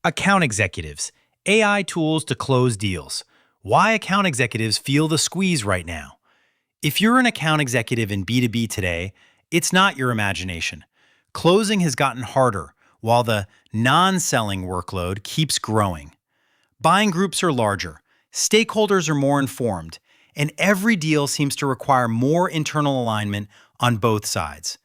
Account executives, AI tools to close deals. Why account executives feel the squeeze right now. If you're an account executive in B2B today, it's not your imagination. Closing has gotten harder, while the non-selling workload keeps growing. Buying groups are larger, stakeholders are more informed, and every deal seems to require more internal alignment on both sides.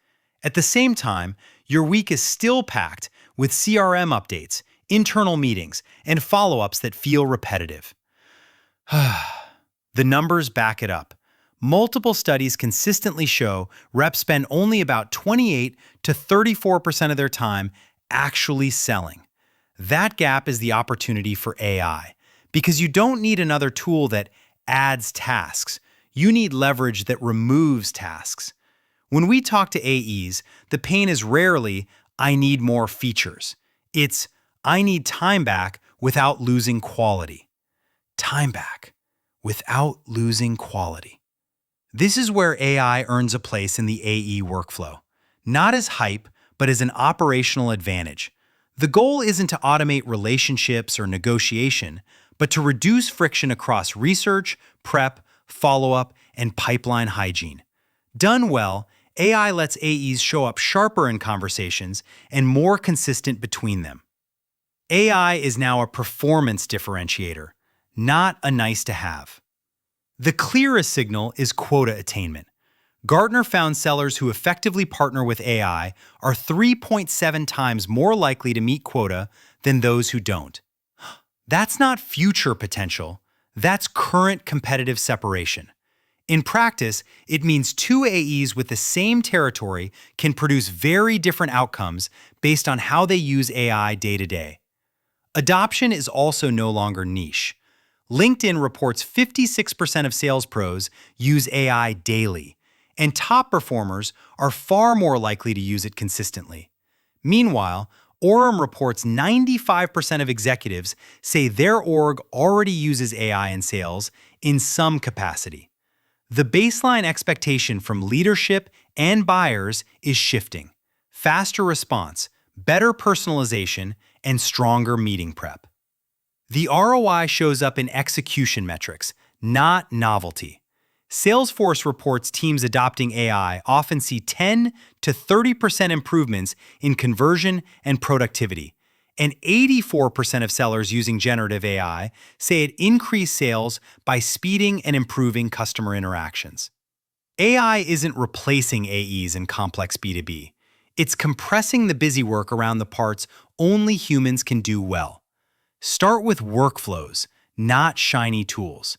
At the same time, your week is still packed with CRM updates, internal meetings, and follow-ups that feel repetitive. The numbers back it up. Multiple studies consistently show reps spend only about 28 to 34% of their time actually selling. That gap is the opportunity for AI, because you don't need another tool that adds tasks. You need leverage that removes tasks. When we talk to AEs, the pain is rarely, "I need more features." It's, "I need time back without losing quality." Time back without losing quality. This is where AI earns a place in the AE workflow. Not as hype, but as an operational advantage. The goal isn't to automate relationships or negotiation, but to reduce friction across research, prep, follow-up, and pipeline hygiene. Done well, AI lets AEs show up sharper in conversations and more consistent between them. AI is now a performance differentiator, not a nice-to-have. The clearest signal is quota attainment. Gartner found sellers who effectively partner with AI are 3.7 times more likely to meet quota than those who don't. That's not future potential, that's current competitive separation. In practice, it means two AEs with the same territory can produce very different outcomes based on how they use AI day to day. Adoption is also no longer niche. LinkedIn reports 56% of sales pros use AI daily, and top performers are far more likely to use it consistently. Meanwhile, Orem reports 95% of executives say their org already uses AI in sales in some capacity. The baseline expectation from leadership and buyers is shifting. Faster response, better personalization, and stronger meeting prep. The ROI shows up in execution metrics, not novelty. Salesforce reports teams adopting AI often see 10 to 30% improvements in conversion and productivity, and 84% of sellers using generative AI say it increased sales by speeding and improving customer interactions. AI isn't replacing AEs in complex B2B. It's compressing the busy work around the parts only humans can do well. Start with workflows, not shiny tools.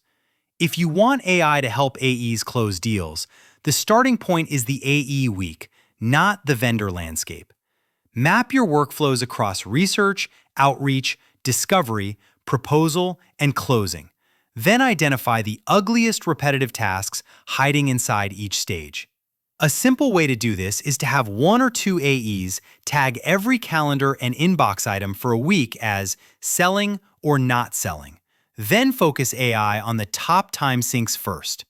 If you want AI to help AEs close deals, the starting point is the AE week, not the vendor landscape. Map your workflows across research, outreach, discovery, proposal, and closing. Then identify the ugliest repetitive tasks hiding inside each stage. A simple way to do this is to have one or two AEs tag every calendar and inbox item for a week as selling or not selling. Then focus AI on the top time sinks first.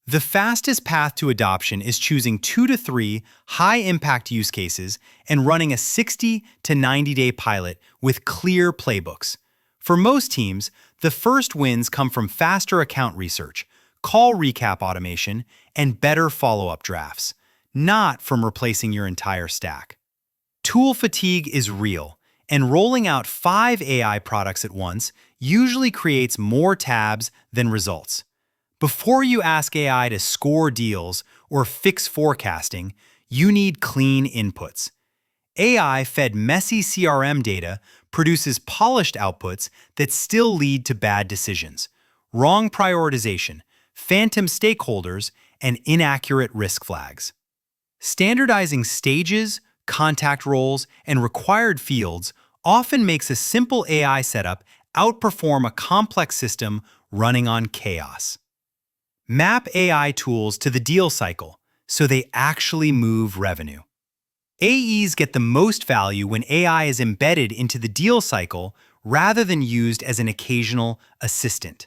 The fastest path to adoption is choosing 2 to 3 high-impact use cases and running a 60 to 90-day pilot with clear playbooks. For most teams, the first wins come from faster account research, call recap automation, and better follow-up drafts, not from replacing your entire stack. Tool fatigue is real, and rolling out 5 AI products at once usually creates more tabs than results. Before you ask AI to score deals or fix forecasting, you need clean inputs. AI-fed messy CRM data produces polished outputs that still lead to bad decisions, wrong prioritization, phantom stakeholders, and inaccurate risk flags. Standardizing stages, contact roles, and required fields often makes a simple AI setup outperform a complex system running on chaos. Map AI tools to the deal cycle so they actually move revenue. AEs get the most value when AI is embedded into the deal cycle rather than used as an occasional assistant.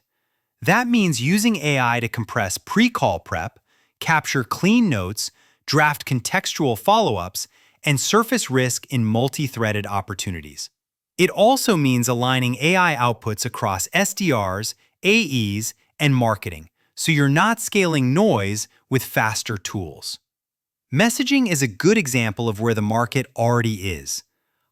That means using AI to compress pre-call prep, capture clean notes, draft contextual follow-ups, and surface risk in multi-threaded opportunities. It also means aligning AI outputs across SDRs, AEs, and marketing, so you're not scaling noise with faster tools. Messaging is a good example of where the market already is.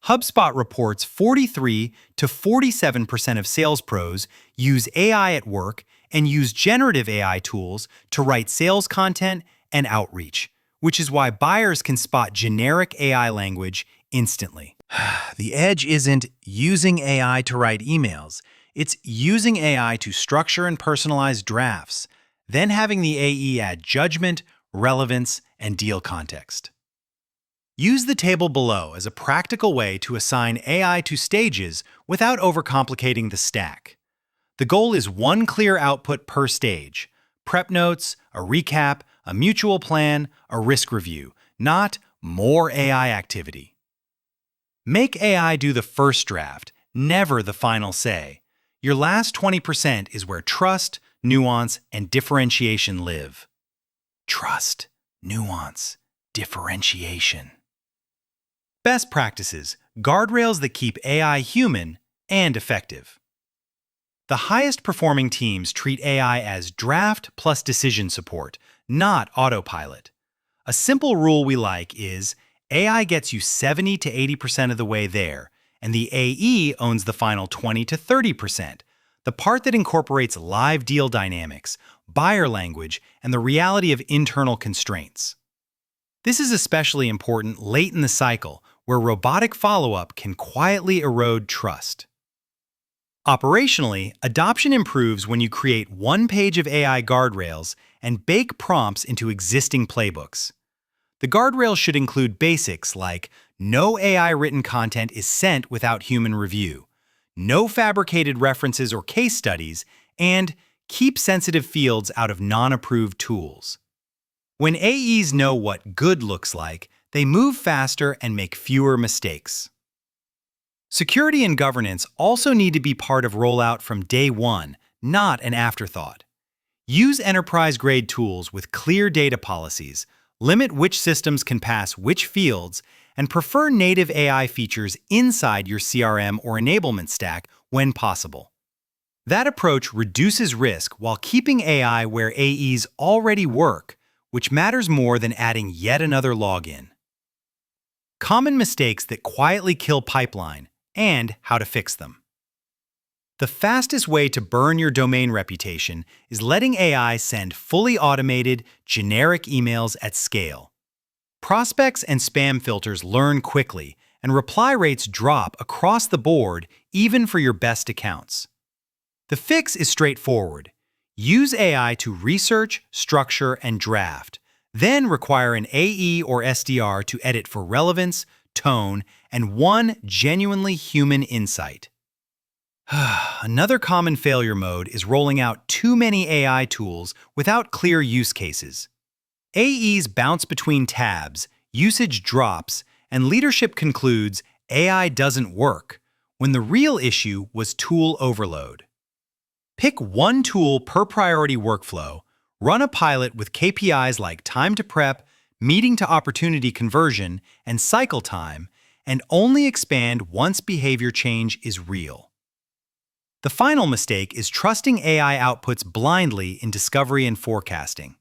HubSpot reports 43 to 47% of sales pros use AI at work and use generative AI tools to write sales content and outreach, which is why buyers can spot generic AI language instantly. The edge isn't using AI to write emails. It's using AI to structure and personalize drafts, then having the AE add judgment, relevance, and deal context. Use the table below as a practical way to assign AI to stages without overcomplicating the stack. The goal is one clear output per stage: prep notes, a recap, a mutual plan, a risk review, not more AI activity. Make AI do the first draft, never the final say. Your last 20% is where trust, nuance, and differentiation live. Trust, nuance, differentiation. Best practices, guardrails that keep AI human and effective. The highest performing teams treat AI as draft plus decision support, not autopilot. A simple rule we like is AI gets you 70 to 80% of the way there, and the AE owns the final 20 to 30%, the part that incorporates live deal dynamics, buyer language, and the reality of internal constraints. This is especially important late in the cycle, where robotic follow-up can quietly erode trust. Operationally, adoption improves when you create one page of AI guardrails and bake prompts into existing playbooks. The guardrails should include basics like no AI-written content is sent without human review, no fabricated references or case studies, and keep sensitive fields out of non-approved tools. When AEs know what good looks like, they move faster and make fewer mistakes. Security and governance also need to be part of rollout from day one, not an afterthought. Use enterprise-grade tools with clear data policies, limit which systems can pass which fields, and prefer native AI features inside your CRM or enablement stack when possible. That approach reduces risk while keeping AI where AEs already work, which matters more than adding yet another login. Common mistakes that quietly kill pipeline and how to fix them. The fastest way to burn your domain reputation is letting AI send fully automated, generic emails at scale. Prospects and spam filters learn quickly, and reply rates drop across the board even for your best accounts. The fix is straightforward. Use AI to research, structure, and draft, then require an AE or SDR to edit for relevance, tone, and one genuinely human insight. Another common failure mode is rolling out too many AI tools without clear use cases. AEs bounce between tabs, usage drops, and leadership concludes AI doesn't work, when the real issue was tool overload. Pick one tool per priority workflow, run a pilot with KPIs like time to prep, meeting to opportunity conversion, and cycle time, and only expand once behavior change is real. The final mistake is trusting AI outputs blindly in discovery and forecasting.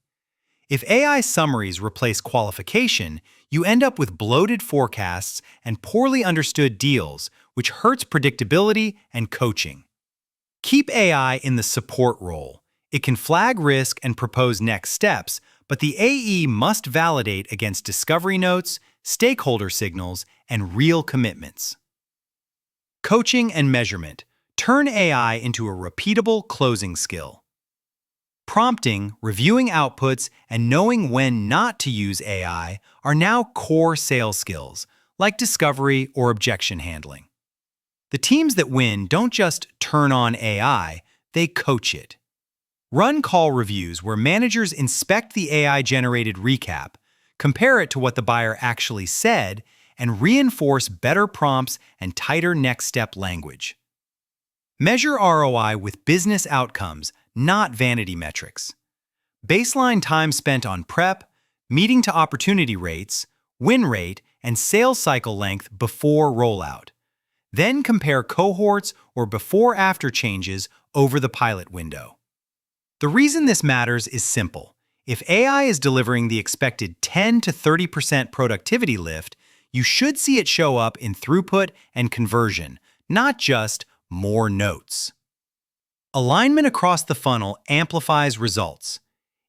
If AI summaries replace qualification, you end up with bloated forecasts and poorly understood deals, which hurts predictability and coaching. Keep AI in the support role. It can flag risk and propose next steps, but the AE must validate against discovery notes, stakeholder signals, and real commitments. Coaching and measurement. Turn AI into a repeatable closing skill. Prompting, reviewing outputs, and knowing when not to use AI are now core sales skills, like discovery or objection handling. The teams that win don't just turn on AI, they coach it. Run call reviews where managers inspect the AI-generated recap, compare it to what the buyer actually said, and reinforce better prompts and tighter next step language. Measure ROI with business outcomes, not vanity metrics. Baseline time spent on prep, meeting to opportunity rates, win rate, and sales cycle length before rollout. Then compare cohorts or before-after changes over the pilot window. The reason this matters is simple. If AI is delivering the expected 10 to 30% productivity lift, you should see it show up in throughput and conversion, not just more notes. Alignment across the funnel amplifies results.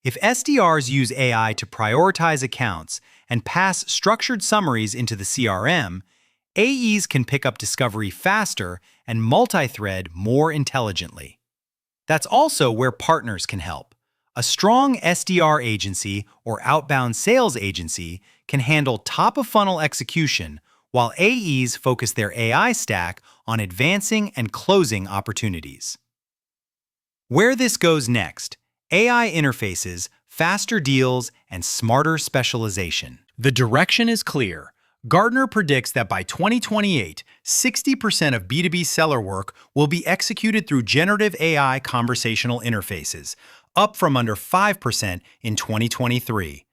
If SDRs use AI to prioritize accounts and pass structured summaries into the CRM, AEs can pick up discovery faster and multi-thread more intelligently. That's also where partners can help. A strong SDR agency or outbound sales agency can handle top-of-funnel execution, while AEs focus their AI stack on advancing and closing opportunities. Where this goes next: AI interfaces, faster deals, and smarter specialization. The direction is clear. Gartner predicts that by 2028, 60% of B2B seller work will be executed through generative AI conversational interfaces, up from under 5% in 2023.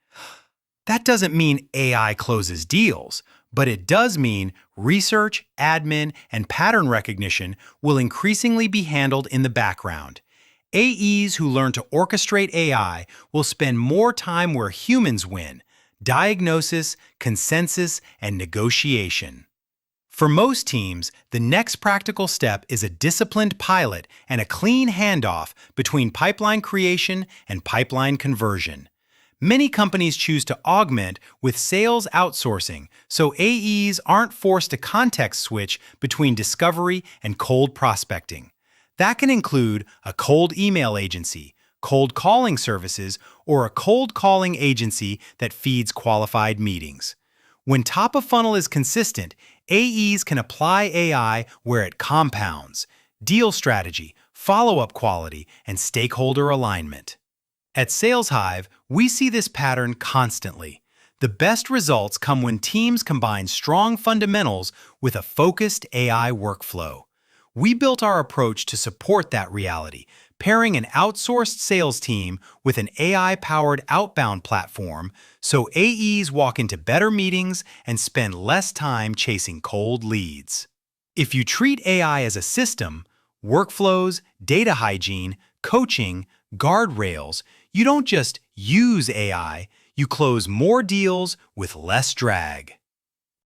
That doesn't mean AI closes deals, but it does mean research, admin, and pattern recognition will increasingly be handled in the background. AEs who learn to orchestrate AI will spend more time where humans win: diagnosis, consensus, and negotiation. For most teams, the next practical step is a disciplined pilot and a clean handoff between pipeline creation and pipeline conversion. Many companies choose to augment with sales outsourcing, so AEs aren't forced to context switch between discovery and cold prospecting. That can include a cold email agency, cold calling services, or a cold calling agency that feeds qualified meetings. When top of funnel is consistent, AEs can apply AI where it compounds: deal strategy, follow-up quality, and stakeholder alignment. At SalesHive, we see this pattern constantly. The best results come when teams combine strong fundamentals with a focused AI workflow. We built our approach to support that reality, pairing an outsourced sales team with an AI-powered outbound platform so AEs walk into better meetings and spend less time chasing cold leads. If you treat AI as a system, workflows, data hygiene, coaching, guardrails, you don't just use AI, you close more deals with less drag.